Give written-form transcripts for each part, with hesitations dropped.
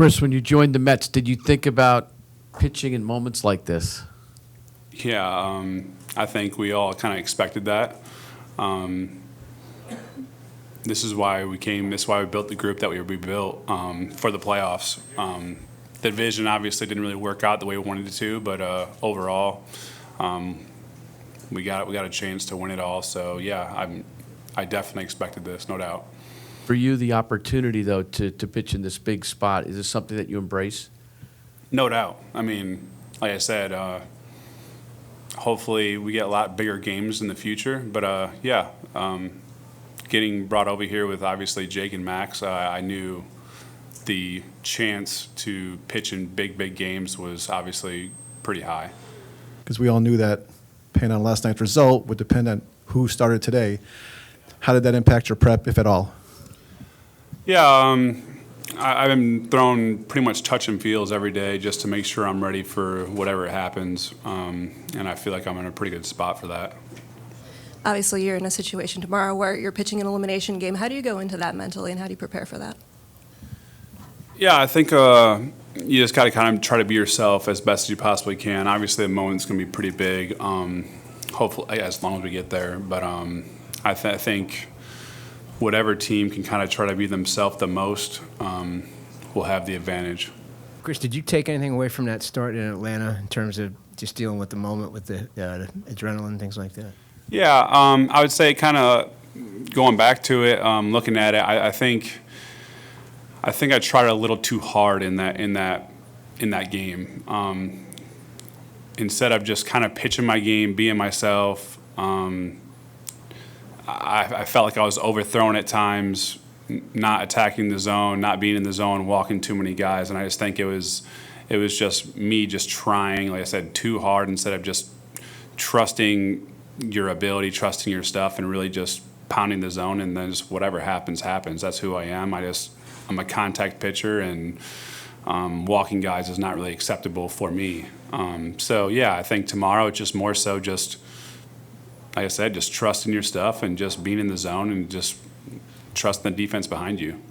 Chris, when you joined the Mets, did you think about pitching in moments like this? Yeah, I think we all kind of expected that. This is why we came. This is why we built the group that we built for the playoffs. The division obviously didn't really work out the way we wanted it to, but overall, we got a chance to win it all. So yeah, I definitely expected this, no doubt. For you, the opportunity, though, to pitch in this big spot, is this something that you embrace? No doubt. I mean, like I said, hopefully we get a lot bigger games in the future. But getting brought over here with obviously Jake and Max, I knew the chance to pitch in big games was obviously pretty high. Because we all knew that depending on last night's result would depend on who started today. How did that impact your prep, if at all? Yeah, I've been throwing pretty much touch and feels every day just to make sure I'm ready for whatever happens, and I feel like I'm in a pretty good spot for that. Obviously, you're in a situation tomorrow where you're pitching an elimination game. How do you go into that mentally, and how do you prepare for that? Yeah, I think you just got to kind of try to be yourself as best as you possibly can. Obviously, the moment's going to be pretty big, hopefully as long as we get there. But I think whatever team can kind of try to be themselves the most will have the advantage. Chris, did you take anything away from that start in Atlanta in terms of just dealing with the moment with the adrenaline, things like that? Yeah, I would say kind of going back to it, looking at it, I think I tried a little too hard in that game. Instead of just kind of pitching my game, being myself, I felt like I was overthrown at times, not attacking the zone, not being in the zone, walking too many guys, and I just think it was just me just trying, like I said, too hard instead of just trusting your ability, trusting your stuff, and really just pounding the zone, and then just whatever happens. That's who I am. I'm a contact pitcher, and walking guys is not really acceptable for me. So yeah, I think tomorrow it's just more so just, like I said, just trusting your stuff and just being in the zone and just trusting the defense behind you.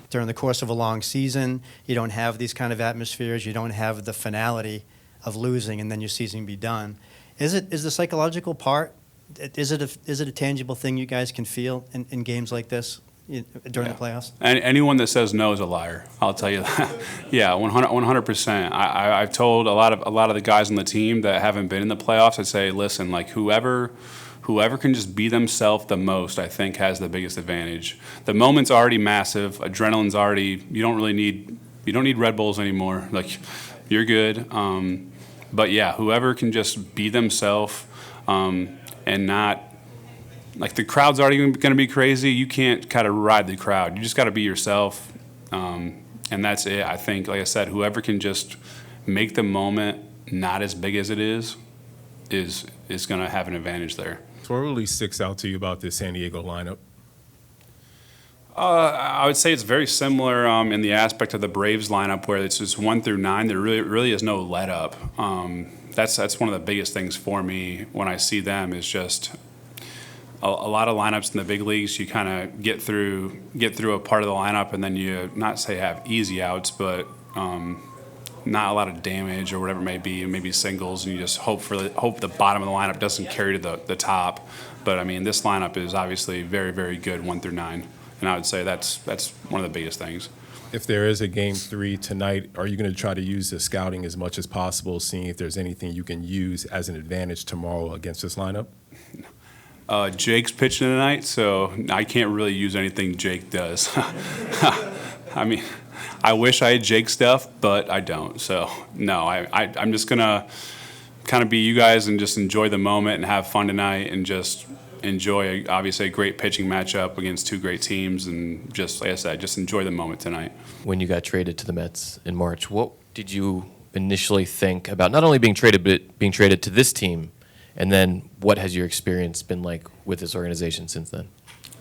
During the course of a long season, you don't have these kind of atmospheres. You don't have the finality of losing and then your season be done. Is the psychological part? Is it a tangible thing you guys can feel in games like this during the playoffs? And anyone that says no is a liar. I'll tell you that. Yeah, 100%. I've told a lot of the guys on the team that haven't been in the playoffs. I say, listen, like whoever can just be themselves the most, I think, has the biggest advantage. The moment's already massive. Adrenaline's already. You don't need Red Bulls anymore. Like, you're good. But yeah, whoever can just be themselves and not, like, the crowd's already going to be crazy. You can't kind of ride the crowd. You just got to be yourself, and that's it. I think, like I said, whoever can just make the moment not as big as it is going to have an advantage there. So what really sticks out to you about this San Diego lineup? I would say it's very similar in the aspect of the Braves lineup, where it's just 1 through 9. There really is no let up. That's one of the biggest things for me when I see them is just a lot of lineups in the big leagues. You kind of get through a part of the lineup, and then you not say have easy outs, but not a lot of damage or whatever it may be, maybe singles, and you just hope the bottom of the lineup doesn't carry to the top. But I mean, this lineup is obviously very, very good 1 through 9, and I would say that's one of the biggest things. If there is a Game 3 tonight, are you going to try to use the scouting as much as possible, seeing if there's anything you can use as an advantage tomorrow against this lineup? Jake's pitching tonight, so I can't really use anything Jake does. I mean, I wish I had Jake stuff, but I don't. So, no, I'm just going to kind of be you guys and just enjoy the moment and have fun tonight and just enjoy, obviously, a great pitching matchup against two great teams, and just, like I said, just enjoy the moment tonight. When you got traded to the Mets in March, what did you initially think about not only being traded, but being traded to this team? And then what has your experience been like with this organization since then?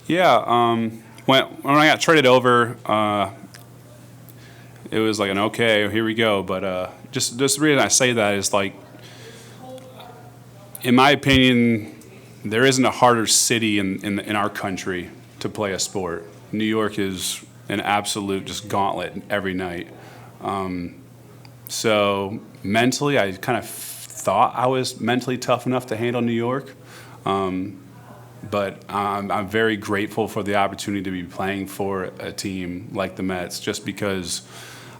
Yeah, when I got traded over, it was like okay, here we go. But just the reason I say that is, like, in my opinion, there isn't a harder city in our country to play a sport. New York is an absolute just gauntlet every night. So mentally, I kind of thought I was mentally tough enough to handle New York. But I'm very grateful for the opportunity to be playing for a team like the Mets, just because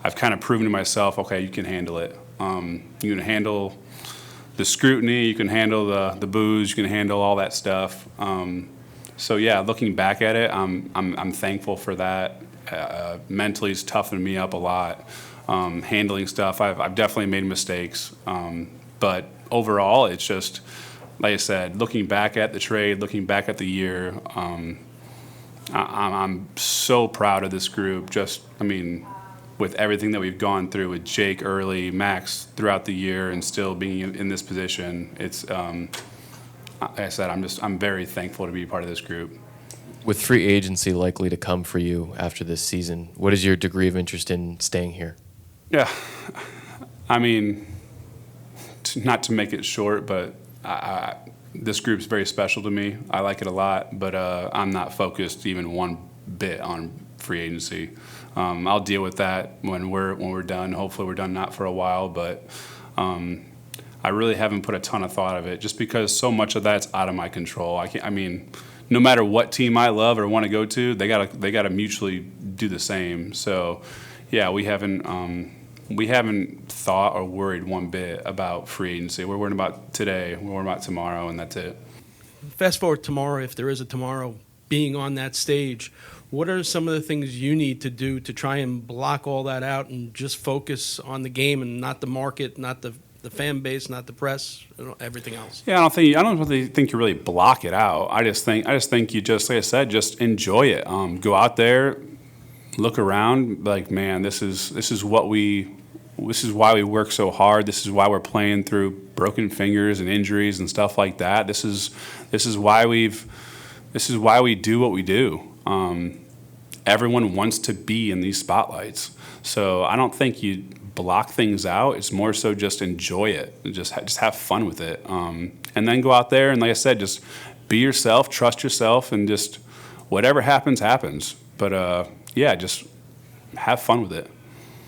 I've kind of proven to myself, okay, you can handle it. You can handle the scrutiny, you can handle the boos, you can handle all that stuff. So yeah, looking back at it, I'm thankful for that. Mentally, it's toughened me up a lot. Handling stuff, I've definitely made mistakes, but overall, it's just, like I said, looking back at the trade, looking back at the year, I'm so proud of this group. With everything that we've gone through with Jake early, Max throughout the year, and still being in this position, it's, like I said, I'm very thankful to be part of this group. With free agency likely to come for you after this season, what is your degree of interest in staying here? Yeah, not to make it short, but this group's very special to me. I like it a lot, but I'm not focused even one bit on free agency. I'll deal with that when we're done. Hopefully, we're done not for a while, but I really haven't put a ton of thought of it, just because so much of that's out of my control. No matter what team I love or want to go to, they gotta mutually do the same. So, yeah, we haven't thought or worried one bit about free agency. We're worried about today. We're worried about tomorrow, and that's it. Fast forward tomorrow, if there is a tomorrow, being on that stage, what are some of the things you need to do to try and block all that out and just focus on the game and not the market, not the fan base, not the press, everything else? Yeah, I don't really think you really block it out. I just think you just, like I said, just enjoy it. Go out there, look around, like, man, this is why we work so hard. This is why we're playing through broken fingers and injuries and stuff like that. This is why we do what we do. Everyone wants to be in these spotlights. So I don't think you block things out. It's more so just enjoy it. Just have fun with it. And then go out there and, like I said, just be yourself, trust yourself, and just whatever happens, happens. But yeah, just have fun with it.